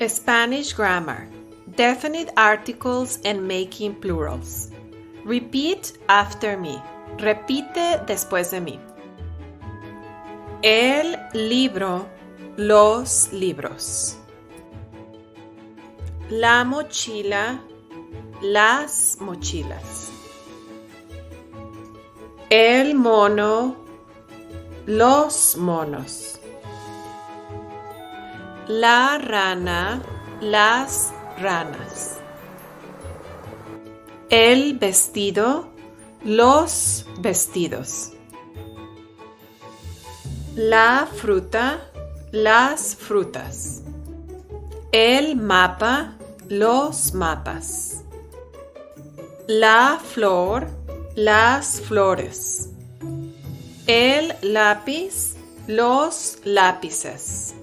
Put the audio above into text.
Spanish grammar. Definite articles and making plurals. Repeat after me. Repite después de mí. El libro, los libros. La mochila, las mochilas. El mono, los monos. La rana, las ranas. El vestido, los vestidos. La fruta, las frutas. El mapa, los mapas. La flor, las flores. El lápiz, los lápices.